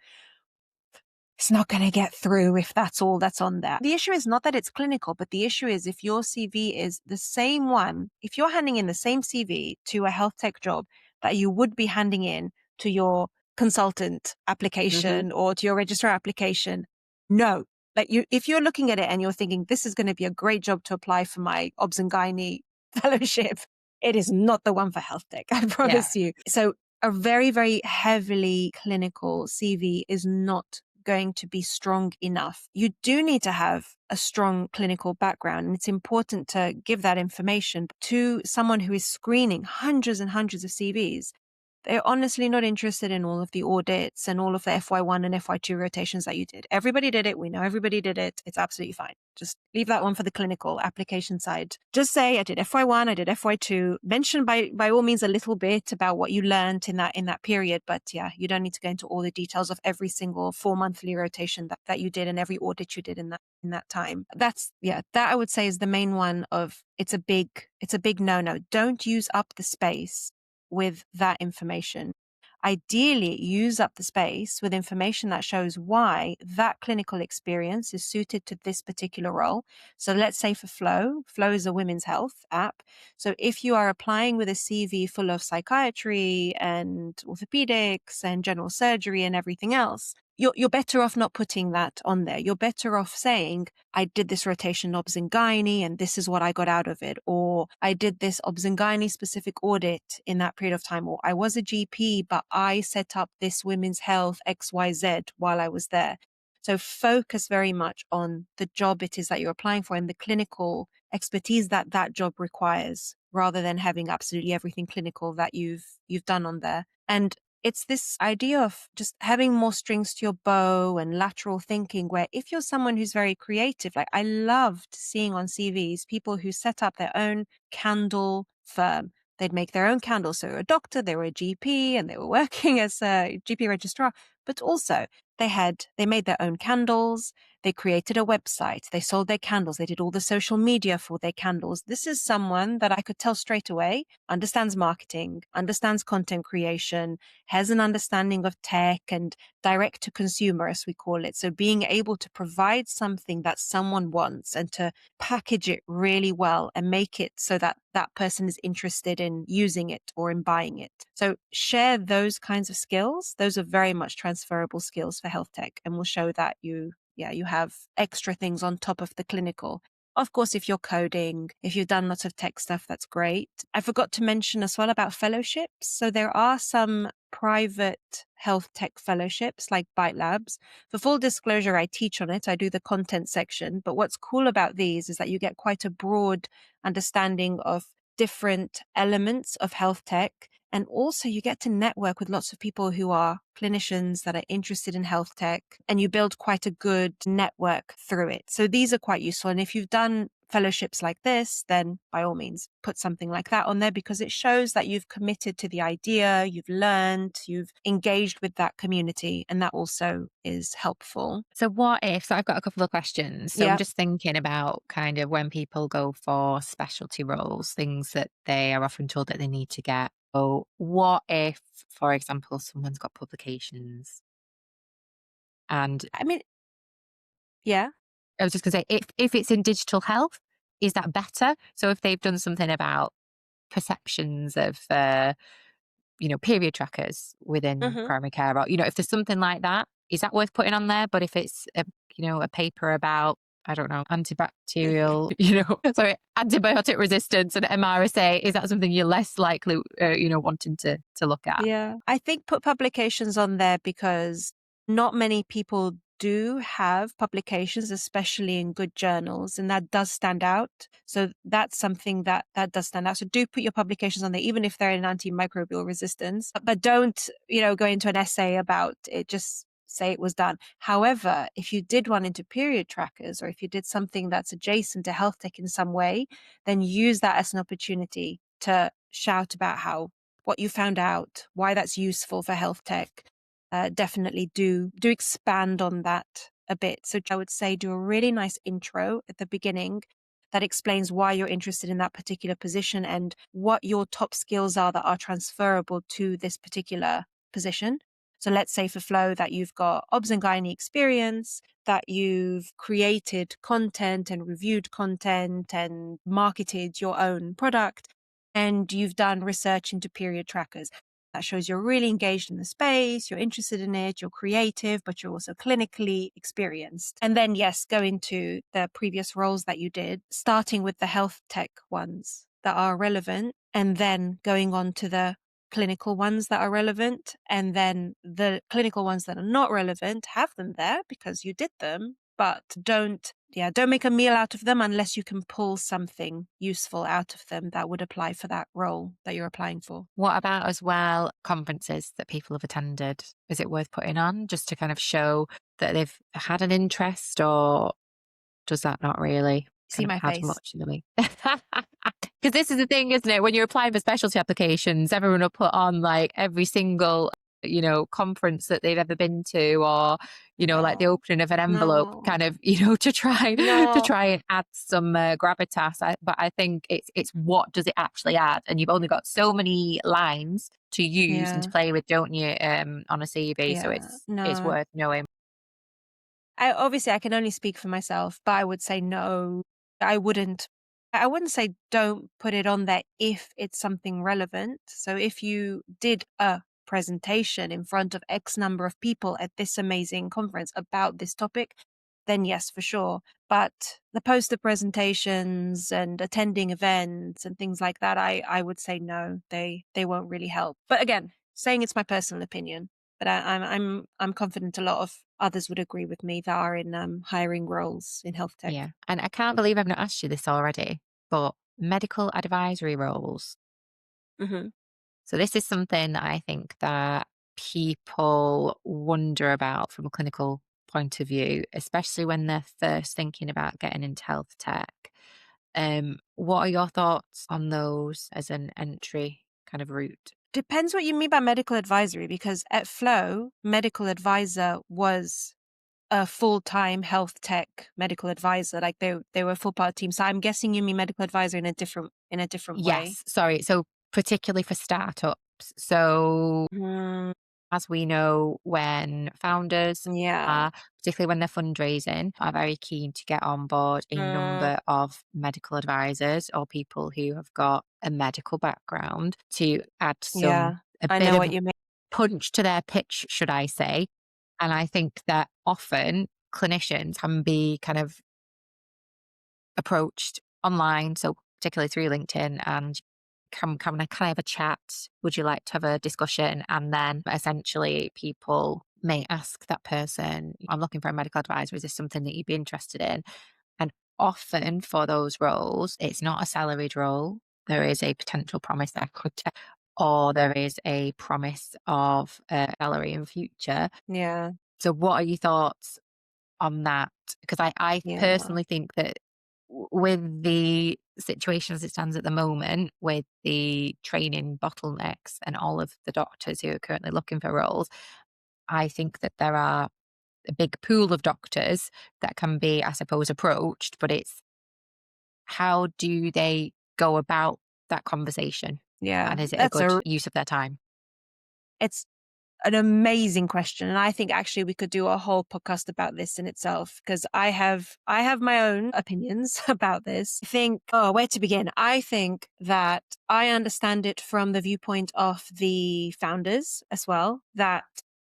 it's not going to get through if that's all that's on there. The issue is not that it's clinical, but the issue is if your CV is the same one, if you're handing in the same CV to a health tech job that you would be handing in to your consultant application or to your registrar application, no. Like if you're looking at it and you're thinking, this is going to be a great job to apply for my obs and gynae fellowship, it is not the one for health tech, I Yeah. promise you. So a very, very heavily clinical CV is not going to be strong enough. You do need to have a strong clinical background, and it's important to give that information to someone who is screening hundreds and hundreds of CVs. They're honestly not interested in all of the audits and all of the FY1 and FY2 rotations that you did. Everybody did it. We know everybody did it. It's absolutely fine. Just leave that one for the clinical application side. Just say I did FY1, I did FY2. Mention by all means a little bit about what you learned in that period. But yeah, you don't need to go into all the details of every single 4-monthly rotation that you did and every audit you did in that time. That I would say is the main one of it's a big no-no. Don't use up the space with that information. Ideally, use up the space with information that shows why that clinical experience is suited to this particular role. So let's say for Flow is a women's health app. So if you are applying with a CV full of psychiatry and orthopedics and general surgery and everything else, you're better off not putting that on there. You're better off saying, I did this rotation obs and gynae and this is what I got out of it. Or I did this obs and gynae specific audit in that period of time. Or I was a GP, but I set up this women's health XYZ while I was there. So focus very much on the job it is that you're applying for and the clinical expertise that job requires, rather than having absolutely everything clinical that you've done on there. And it's this idea of just having more strings to your bow and lateral thinking, where if you're someone who's very creative, like I loved seeing on CVs, people who set up their own candle firm. They'd make their own candles. So they were a doctor, they were a GP, and they were working as a GP registrar, but also they made their own candles. They created a website. They sold their candles. They did all the social media for their candles. This is someone that I could tell straight away understands marketing, understands content creation, has an understanding of tech and direct to consumer, as we call it. So being able to provide something that someone wants and to package it really well and make it so that that person is interested in using it or in buying it. So share those kinds of skills. Those are very much transferable skills for health tech, and will show that you have extra things on top of the clinical. Of course, if you're coding, if you've done lots of tech stuff, that's great. I forgot to mention as well about fellowships. So there are some private health tech fellowships like Byte Labs. For full disclosure, I teach on it. I do the content section. But what's cool about these is that you get quite a broad understanding of different elements of health tech. And also you get to network with lots of people who are clinicians that are interested in health tech, and you build quite a good network through it. So these are quite useful. And if you've done fellowships like this, then by all means, put something like that on there, because it shows that you've committed to the idea, you've learned, you've engaged with that community, and that also is helpful. So I've got a couple of questions. So I'm Yeah. just thinking about kind of when people go for specialty roles, things that they are often told that they need to get. So what if, for example, someone's got publications and I mean, yeah. I was just going to say, if it's in digital health, is that better? So if they've done something about perceptions of, period trackers within Mm-hmm. primary care, or, if there's something like that, is that worth putting on there? But if it's, a paper about, I don't know, antibacterial, sorry, antibiotic resistance and MRSA, is that something you're less likely, wanting to look at? Yeah. I think put publications on there because not many people do have publications, especially in good journals, and that does stand out. So that's something that does stand out. So do put your publications on there, even if they're in antimicrobial resistance, but don't, go into an essay about it. Just say it was done. However, if you did one into period trackers, or if you did something that's adjacent to health tech in some way, then use that as an opportunity to shout about how what you found out, why that's useful for health tech. Definitely do expand on that a bit. So I would say do a really nice intro at the beginning that explains why you're interested in that particular position and what your top skills are that are transferable to this particular position. So let's say for Flow that you've got obs and gynae experience, that you've created content and reviewed content and marketed your own product, and you've done research into period trackers. That shows you're really engaged in the space, you're interested in it, you're creative, but you're also clinically experienced. And then, yes, go into the previous roles that you did, starting with the health tech ones that are relevant, and then going on to the clinical ones that are relevant. And then the clinical ones that are not relevant, have them there because you did them, but don't make a meal out of them unless you can pull something useful out of them that would apply for that role that you're applying for. What about as well conferences that people have attended? Is it worth putting on just to kind of show that they've had an interest, or does that not really See kind of my add face. much in the way? Because this is the thing, isn't it? When you're applying for specialty applications, everyone will put on like every single, conference that they've ever been to, or, like the No, opening of an envelope no, kind of, to try no. and add some gravitas. But I think it's what does it actually add? And you've only got so many lines to use and to Yeah, play with, don't you, on a CV? So yeah, it's no. worth knowing. I can only speak for myself, but I would say no. I wouldn't. I wouldn't say don't put it on there if it's something relevant. So if you did a presentation in front of X number of people at this amazing conference about this topic, then yes, for sure. But the poster presentations and attending events and things like that, I would say no, they won't really help. But again, saying it's my personal opinion. But I'm confident a lot of others would agree with me that are in hiring roles in health tech. Yeah. And I can't believe I've not asked you this already, but medical advisory roles. Hmm. So this is something that I think that people wonder about from a clinical point of view, especially when they're first thinking about getting into health tech. What are your thoughts on those as an entry kind of route? Depends what you mean by medical advisory, because at Flow, medical advisor was a full-time health tech medical advisor. Like they were a full part team. So I'm guessing you mean medical advisor in a different way. Yes, sorry. So particularly for startups. So Mm, as we know, when founders yeah. are, particularly when they're fundraising, are very keen to get on board a Mm, number of medical advisors or people who have got a medical background to add yeah. a I bit know of what you mean. punch to their pitch, should I say. And I think that often clinicians can be kind of approached online, so particularly through LinkedIn, and can I have a chat? Would you like to have a discussion? And then essentially people may ask that person, I'm looking for a medical advisor. Is this something that you'd be interested in? And often for those roles, it's not a salaried role. There is a potential promise that could, or there is a promise of a salary in future. Yeah. So what are your thoughts on that? Because I Yeah. personally think that with the situation as it stands at the moment, with the training bottlenecks and all of the doctors who are currently looking for roles, I think that there are a big pool of doctors that can be, I suppose, approached, but it's how do they go about that conversation? Yeah. And is it a good use of their time? It's an amazing question, and I think actually we could do a whole podcast about this in itself, because I have my own opinions about this. I think, oh, where to begin? I think that I understand it from the viewpoint of the founders as well, that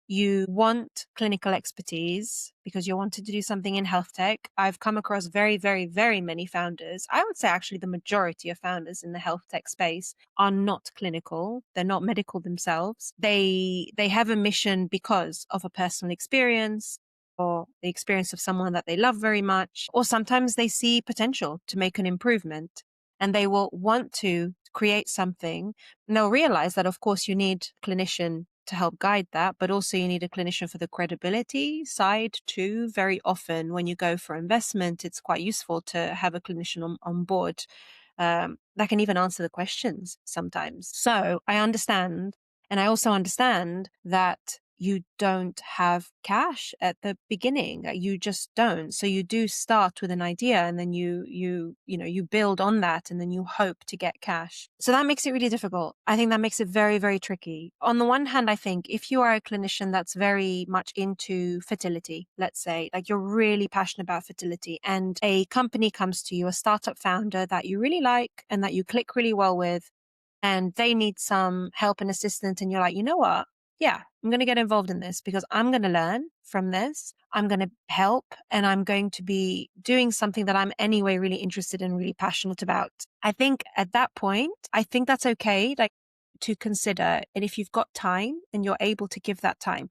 you want clinical expertise because you wanted to do something in health tech. I've come across very, very, very many founders. I would say actually the majority of founders in the health tech space are not clinical. They're not medical themselves. They have a mission because of a personal experience or the experience of someone that they love very much, or sometimes they see potential to make an improvement and they will want to create something, and they'll realize that of course you need clinician to help guide that, but also you need a clinician for the credibility side too. Very often when you go for investment, it's quite useful to have a clinician on board that can even answer the questions sometimes. So I understand. And I also understand that you don't have cash at the beginning. You just don't. So you do start with an idea, and then you build on that, and then you hope to get cash. So that makes it really difficult. I think that makes it very, very tricky. On the one hand, I think if you are a clinician that's very much into fertility, let's say, like you're really passionate about fertility, and a company comes to you, a startup founder that you really like and that you click really well with, and they need some help and assistance, and you're like, you know what? Yeah, I'm going to get involved in this because I'm going to learn from this. I'm going to help, and I'm going to be doing something that I'm anyway really interested and really passionate about. I think at that point, I think that's okay, like to consider. And if you've got time and you're able to give that time,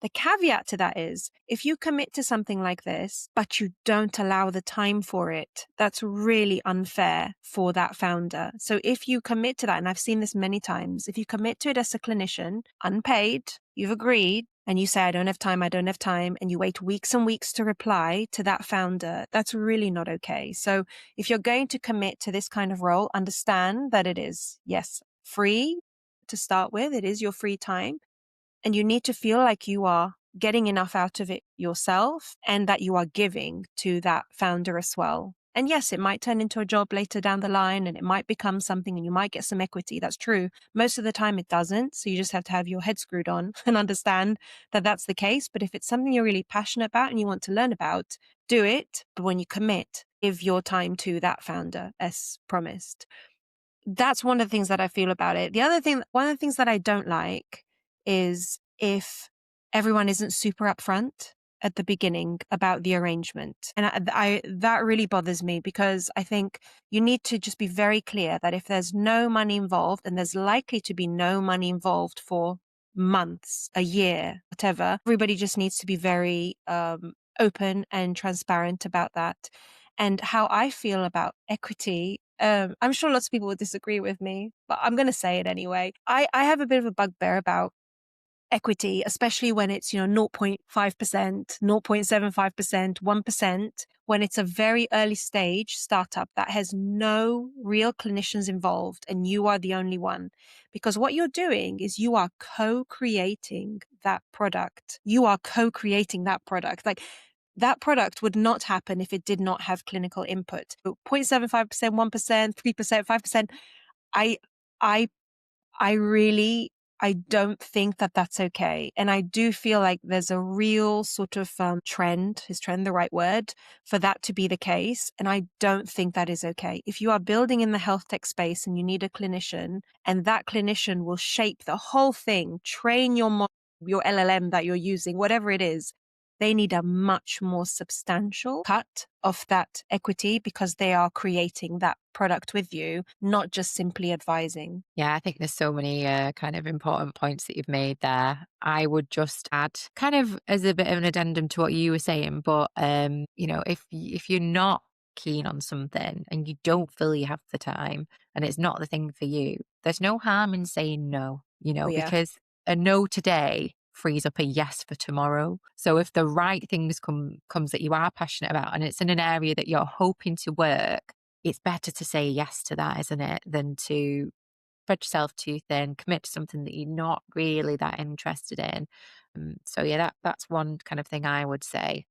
the caveat to that is if you commit to something like this, but you don't allow the time for it, that's really unfair for that founder. So if you commit to that, and I've seen this many times, if you commit to it as a clinician, unpaid, you've agreed, and you say, I don't have time, and you wait weeks and weeks to reply to that founder, that's really not okay. So if you're going to commit to this kind of role, understand that it is, yes, free to start with. It is your free time. And you need to feel like you are getting enough out of it yourself and that you are giving to that founder as well. And yes, it might turn into a job later down the line, and it might become something and you might get some equity. That's true. Most of the time it doesn't. So you just have to have your head screwed on and understand that that's the case. But if it's something you're really passionate about and you want to learn about, do it. But when you commit, give your time to that founder as promised. That's one of the things that I feel about it. One of the things that I don't like is if everyone isn't super upfront at the beginning about the arrangement. And that really bothers me, because I think you need to just be very clear that if there's no money involved, and there's likely to be no money involved for months, a year, whatever, everybody just needs to be very open and transparent about that. And how I feel about equity, I'm sure lots of people would disagree with me, but I'm going to say it anyway. I have a bit of a bugbear about equity, especially when it's, 0.5%, 0.75%, 1%, when it's a very early stage startup that has no real clinicians involved and you are the only one. Because what you're doing is you are co-creating that product. You are co-creating that product. Like, that product would not happen if it did not have clinical input. 0.75%, 1%, 3%, 5%. I, I, I really, I don't think that that's okay. And I do feel like there's a real sort of trend, is trend the right word, for that to be the case? And I don't think that is okay. If you are building in the health tech space and you need a clinician, and that clinician will shape the whole thing, train your LLM that you're using, whatever it is, they need a much more substantial cut of that equity, because they are creating that product with you, not just simply advising. Yeah, I think there's so many kind of important points that you've made there. I would just add, kind of as a bit of an addendum to what you were saying, but if you're not keen on something and you don't feel you have the time and it's not the thing for you, there's no harm in saying no, Oh, yeah. because a no today frees up a yes for tomorrow. So if the right things comes that you are passionate about and it's in an area that you're hoping to work, it's better to say yes to that, isn't it, than to spread yourself too thin, commit to something that you're not really that interested in. So yeah, that's one kind of thing I would say.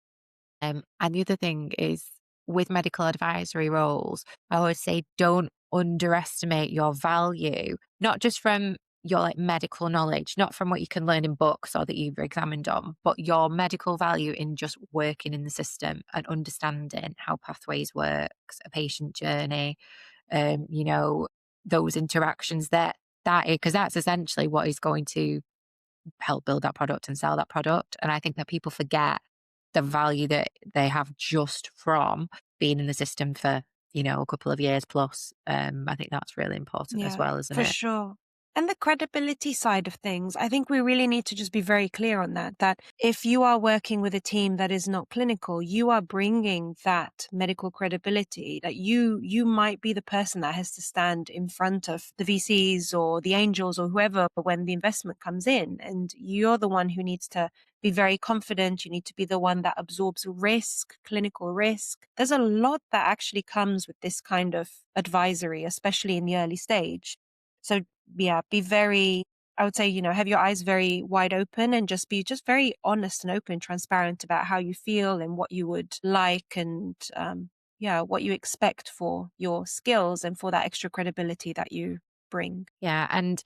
And the other thing is, with medical advisory roles, I would say don't underestimate your value, not just from your like medical knowledge, not from what you can learn in books or that you've examined on, but your medical value in just working in the system and understanding how pathways works, a patient journey, those interactions that is, because that's essentially what is going to help build that product and sell that product. And I think that people forget the value that they have just from being in the system for, a couple of years plus. I think that's really important as Yeah, well, isn't for it? sure. And the credibility side of things, I think we really need to just be very clear on that, that if you are working with a team that is not clinical, you are bringing that medical credibility, that you might be the person that has to stand in front of the VCs or the angels or whoever when the investment comes in. And you're the one who needs to be very confident. You need to be the one that absorbs risk, clinical risk. There's a lot that actually comes with this kind of advisory, especially in the early stage. So yeah, be very, I would say, have your eyes very wide open and just be just very honest and open, transparent about how you feel and what you would like and yeah, what you expect for your skills and for that extra credibility that you bring. Yeah. And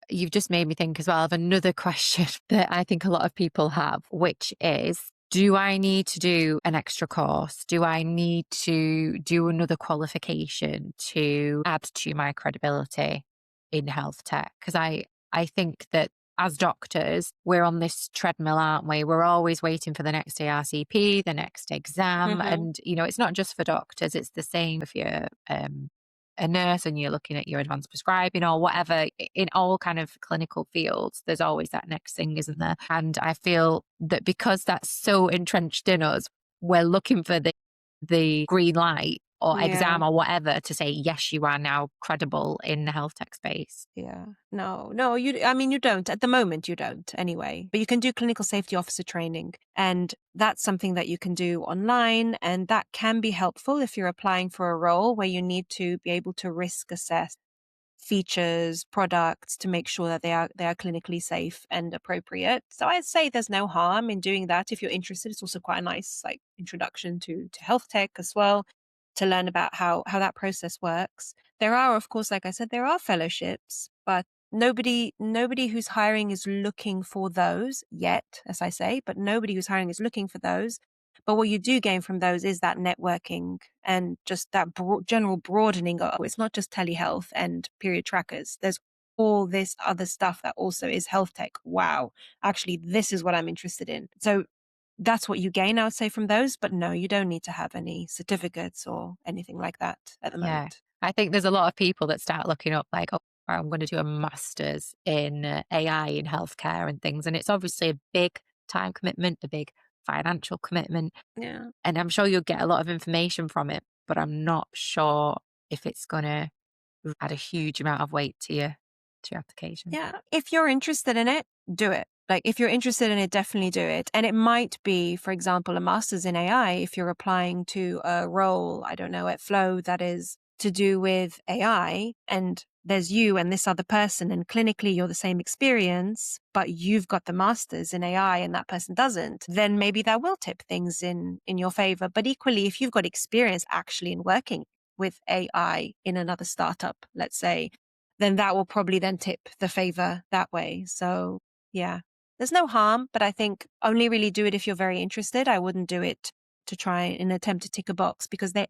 you've just made me think as well of another question that I think a lot of people have, which is, do I need to do an extra course? Do I need to do another qualification to add to my credibility in health tech? Because I think that as doctors, we're on this treadmill, aren't we? We're always waiting for the next ARCP, the next exam. Hmm. And, it's not just for doctors, it's the same if you're a nurse and you're looking at your advanced prescribing or whatever, in all kind of clinical fields, there's always that next thing, isn't there? And I feel that because that's so entrenched in us, we're looking for the green light or Yeah. exam or whatever to say, yes, you are now credible in the health tech space. Yeah. No, I mean, you don't. At the moment, you don't anyway. But you can do clinical safety officer training. And that's something that you can do online. And that can be helpful if you're applying for a role where you need to be able to risk assess features, products to make sure that they are clinically safe and appropriate. So I'd say there's no harm in doing that if you're interested. It's also quite a nice like introduction to health tech as well, to learn about how that process works. There are, of course, like I said, there are fellowships, but nobody who's hiring is looking for those yet, as I say, but nobody who's hiring is looking for those. But what you do gain from those is that networking and just that general broadening of, it's not just telehealth and period trackers. There's all this other stuff that also is health tech. Wow. Actually, this is what I'm interested in. So that's what you gain, I would say, from those. But no, you don't need to have any certificates or anything like that at the Yeah. moment. I think there's a lot of people that start looking up like, oh, I'm going to do a master's in AI in healthcare and things. And it's obviously a big time commitment, a big financial commitment. Yeah. And I'm sure you'll get a lot of information from it, but I'm not sure if it's going to add a huge amount of weight to your application. Yeah. If you're interested in it, do it. Like if you're interested in it, definitely do it. And it might be, for example, a master's in AI if you're applying to a role, I don't know, at Flow that is to do with AI and there's you and this other person and clinically you're the same experience, but you've got the master's in AI and that person doesn't, then maybe that will tip things in your favor. But equally, if you've got experience actually in working with AI in another startup, let's say, then that will probably then tip the favor that way. So yeah, there's no harm, but I think only really do it if you're very interested. I wouldn't do it to try and attempt to tick a box because there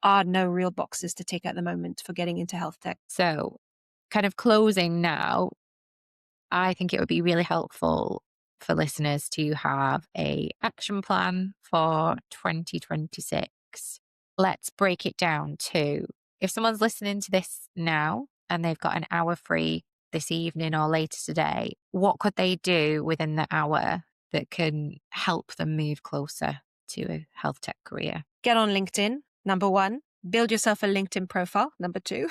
are no real boxes to tick at the moment for getting into health tech. So, kind of closing now, I think it would be really helpful for listeners to have a action plan for 2026. Let's break it down to, if someone's listening to this now and they've got an hour free this evening or later today, what could they do within the hour that can help them move closer to a health tech career? Get on LinkedIn, number one. Build yourself a LinkedIn profile, number two.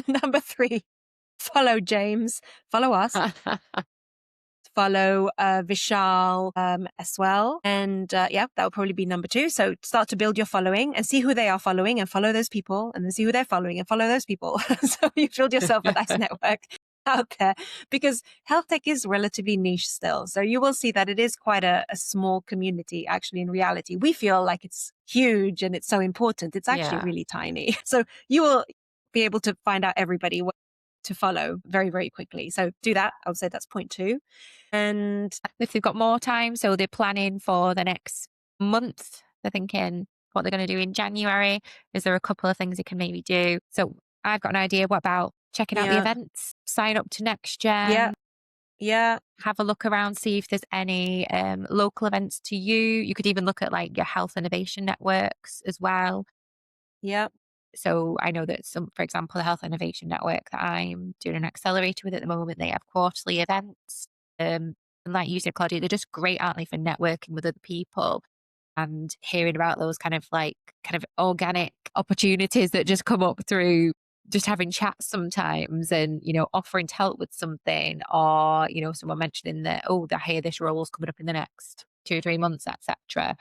Number three, follow James, follow us. Follow Vishal as well. And yeah, that would probably be number two. So start to build your following and see who they are following and follow those people and then see who they're following and follow those people. So you build yourself a nice network out there because health tech is relatively niche still. So you will see that it is quite a small community actually in reality. We feel like it's huge and it's so important. It's actually Yeah. really tiny. So you will be able to find out everybody to follow very, very quickly. So do that. I would say that's point two. And If they've got more time, so they're planning for the next month, they're thinking what they're going to do in January. Is there a couple of things they can maybe do? So I've got an idea. What about checking out the yeah, events? Sign up to Next yeah, Gen, yeah, have a look around, see if there's any local events to you. You could even look at like your health innovation networks as well. yeah. So I know that some, for example, the Health Innovation Network that I'm doing an accelerator with at the moment, they have quarterly events. And like you said, Claudia, they're just great, aren't they, for networking with other people and hearing about those kind of organic opportunities that just come up through just having chats sometimes and, offering to help with something or, someone mentioning that, oh, I hear this role's coming up in the next 2 or 3 months, etc.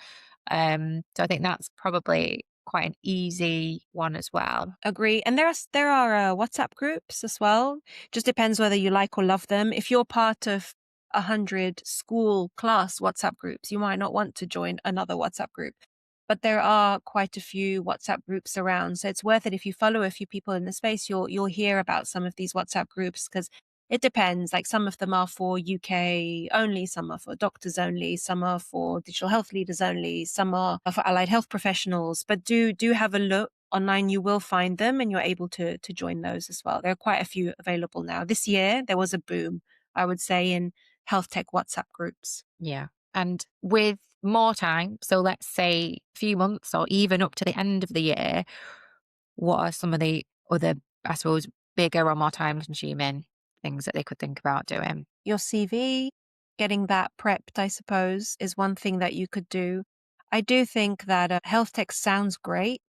So I think that's probably quite an easy one as well. Agree. And there are WhatsApp groups as well. Just depends whether you like or love them. If you're part of 100 school class WhatsApp groups, you might not want to join another WhatsApp group. But there are quite a few WhatsApp groups around, so it's worth it. If you follow a few people in the space, you'll hear about some of these WhatsApp groups because it depends. Like some of them are for UK only, some are for doctors only, some are for digital health leaders only, some are for allied health professionals. But do have a look online. You will find them, and you're able to join those as well. There are quite a few available now. This year there was a boom, I would say, in health tech WhatsApp groups. Yeah. And with more time, so let's say a few months or even up to the end of the year, what are some of the other, I suppose, bigger or more time consuming things that they could think about doing? Your CV, getting that prepped, I suppose, is one thing that you could do. I do think that health tech sounds great,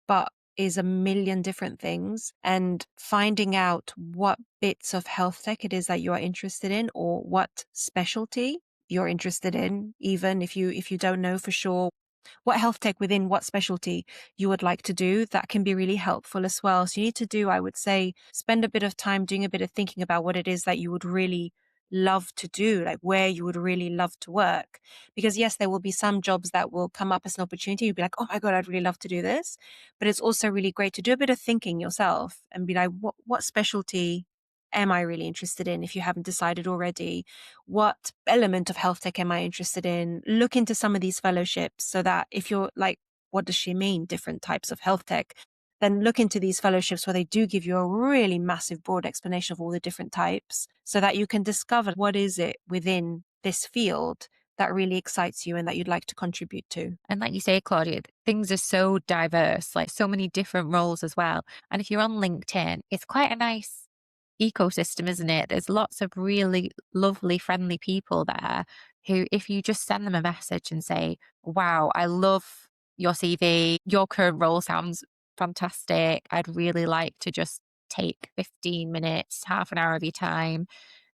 but is a million different things. And finding out what bits of health tech it is that you are interested in or what specialty you're interested in, even if you don't know for sure what health tech within what specialty you would like to do, that can be really helpful as well. So you need to do, I would say, spend a bit of time doing a bit of thinking about what it is that you would really love to do, like where you would really love to work. Because yes, there will be some jobs that will come up as an opportunity. You'd be like, oh my God, I'd really love to do this. But it's also really great to do a bit of thinking yourself and be like, what specialty am I really interested in if you haven't decided already? What element of health tech am I interested in? Look into some of these fellowships so that if you're like, what does she mean? Different types of health tech. Then look into these fellowships where they do give you a really massive, broad explanation of all the different types so that you can discover what is it within this field that really excites you and that you'd like to contribute to. And like you say, Claudia, things are so diverse, like so many different roles as well. And if you're on LinkedIn, it's quite a nice ecosystem, isn't it? There's lots of really lovely, friendly people there who, if you just send them a message and say, wow, I love your CV, your current role sounds fantastic. I'd really like to just take 15 minutes, half an hour of your time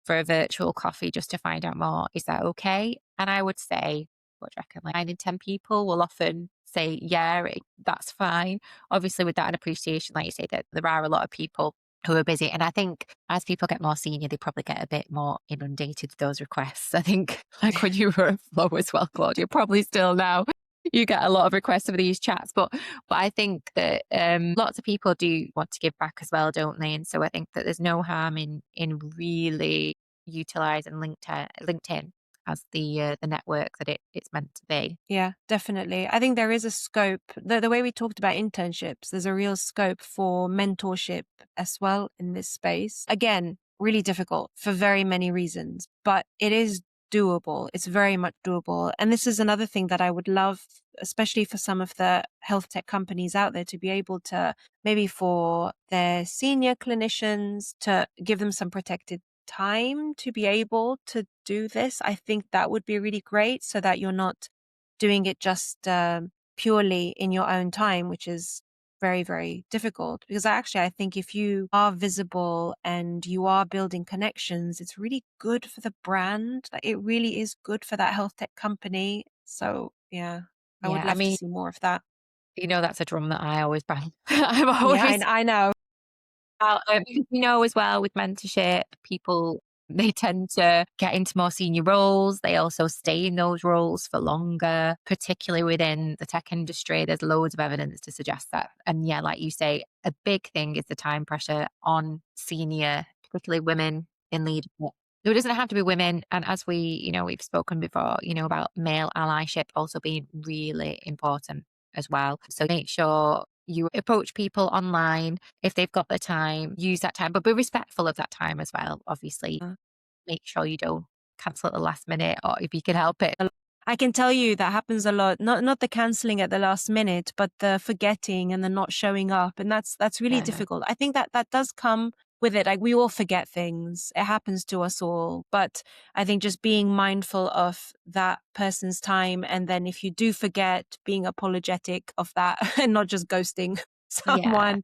for a virtual coffee just to find out more. Is that okay? And I would say, what do you reckon? Like 9 in 10 people will often say, yeah, that's fine. Obviously, with that and appreciation, like you say, that there are a lot of people who are busy. And I think as people get more senior, they probably get a bit more inundated with those requests. I think like when you were at Flow as well, Claudia, probably still now you get a lot of requests for these chats. But I think that lots of people do want to give back as well, don't they? And so I think that there's no harm in really utilising LinkedIn as the network that it's meant to be. Yeah, definitely. I think there is a scope. The way we talked about internships, there's a real scope for mentorship as well in this space. Again, really difficult for very many reasons, but it is doable. It's very much doable. And this is another thing that I would love, especially for some of the health tech companies out there, to be able to maybe for their senior clinicians to give them some protected time to be able to do this. I think that would be really great so that you're not doing it just purely in your own time, which is very, very difficult. Because actually, I think if you are visible and you are building connections, it's really good for the brand. Like, it really is good for that health tech company. So, yeah, I would Yeah, I love to mean, see more of that. that's a drum that I always bang. I'm Yeah, always I know. as well with mentorship, people they tend to get into more senior roles. They also stay in those roles for longer, particularly within the tech industry. There's loads of evidence to suggest that. And yeah, like you say, a big thing is the time pressure on senior, particularly women in leadership. It doesn't have to be women. And as we've spoken before, about male allyship also being really important as well. So make sure you approach people online if they've got the time, use that time, but be respectful of that time as well. Obviously, make sure you don't cancel at the last minute or if you can help it. I can tell you that happens a lot. Not the canceling at the last minute, but the forgetting and the not showing up. And that's really Yeah. difficult. I think that does come with it. Like, we all forget things. It happens to us all. But I think just being mindful of that person's time. And then if you do forget, being apologetic of that and not just ghosting Yeah. someone.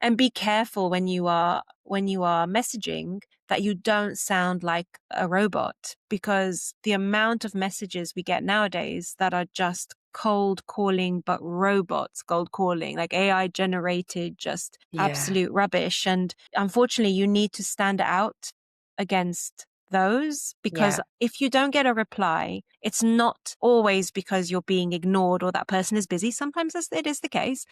And be careful when you are messaging that you don't sound like a robot, because the amount of messages we get nowadays that are just cold calling, but robots cold calling, like AI generated, just Yeah. absolute rubbish. And unfortunately, you need to stand out against those, because Yeah. if you don't get a reply, it's not always because you're being ignored or that person is busy. Sometimes it is the case.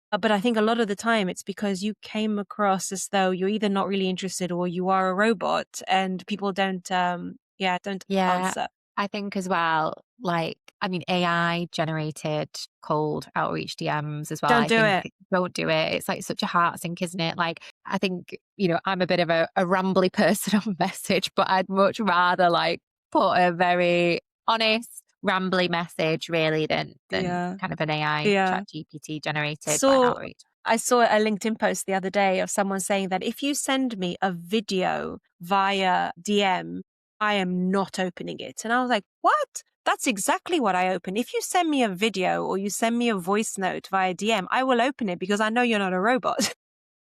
But I think a lot of the time it's because you came across as though you're either not really interested or you are a robot, and people don't Yeah. answer. I think as well, like, I mean, AI generated cold outreach DMs as well. Don't I do think it. don't do it. It's like such a heart sink, isn't it? Like, I think, I'm a bit of a rambly person on message, but I'd much rather like put a very honest, rambly message really than Yeah. kind of an AI Yeah. chat GPT generated like So outreach. I saw a LinkedIn post the other day of someone saying that if you send me a video via DM, I am not opening it. And I was like, what? That's exactly what I open. If you send me a video or you send me a voice note via DM, I will open it because I know you're not a robot.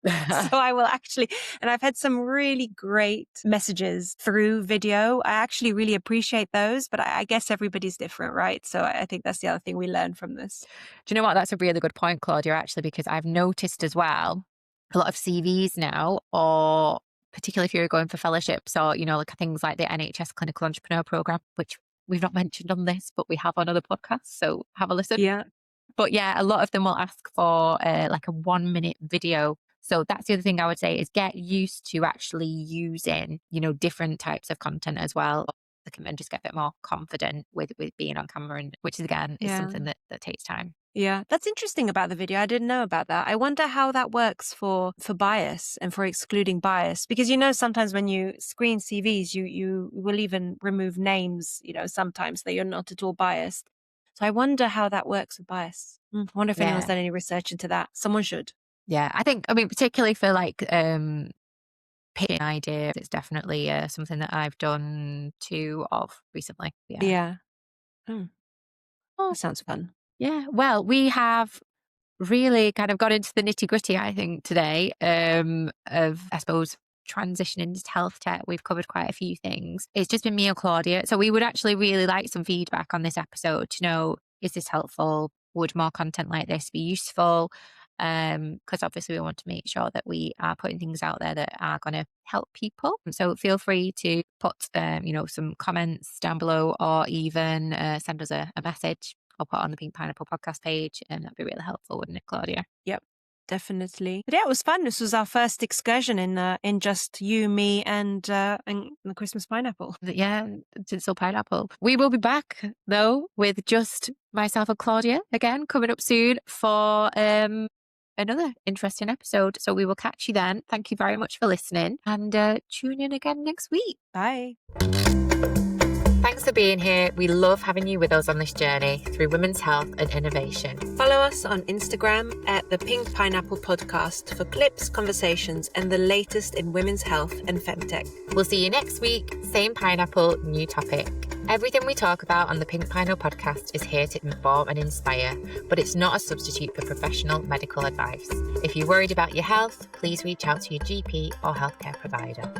So I will actually, and I've had some really great messages through video. I actually really appreciate those, but I guess everybody's different, right? So I think that's the other thing we learn from this. Do you know what? That's a really good point, Claudia, actually, because I've noticed as well a lot of CVs now, or particularly if you're going for fellowships or, like things like the NHS Clinical Entrepreneur Program, which we've not mentioned on this, but we have on other podcasts. So have a listen. Yeah. But yeah, a lot of them will ask for like a 1 minute video. So that's the other thing I would say is get used to actually using, different types of content as well. They can then just get a bit more confident with being on camera, and which is again is Yeah. something that takes time. Yeah. That's interesting about the video. I didn't know about that. I wonder how that works for bias and for excluding bias, because sometimes when you screen CVs, you will even remove names, sometimes that you're not at all biased. So I wonder how that works with bias. I wonder if anyone's Yeah. done any research into that. Someone should. Yeah. I mean, particularly for like pitching idea, it's definitely something that I've done two of recently. Yeah. Yeah. Hmm. Oh, That sounds fun. yeah. Well, we have really kind of got into the nitty gritty, I think, today, of, I suppose, transitioning into health tech. We've covered quite a few things. It's just been me and Claudia. So we would actually really like some feedback on this episode to know, is this helpful? Would more content like this be useful? Because obviously we want to make sure that we are putting things out there that are going to help people. So feel free to put, some comments down below, or even send us a message. I'll put on the Pink Pineapple podcast page, and that'd be really helpful, wouldn't it, Claudia? Yep, definitely. But yeah, it was fun. This was our first excursion in just you, me, and the Christmas pineapple. Yeah, Tinsel Pineapple. We will be back though with just myself and Claudia again coming up soon for another interesting episode. So we will catch you then. Thank you very much for listening, and tune in again next week. Bye. Thanks for being here. We love having you with us on this journey through women's health and innovation. Follow us on Instagram at the Pink Pineapple Podcast for clips, conversations, and the latest in women's health and femtech. We'll see you next week. Same pineapple, new topic. Everything we talk about on the Pink Pineapple podcast is here to inform and inspire, but it's not a substitute for professional medical advice. If you're worried about your health, please reach out to your GP or healthcare provider.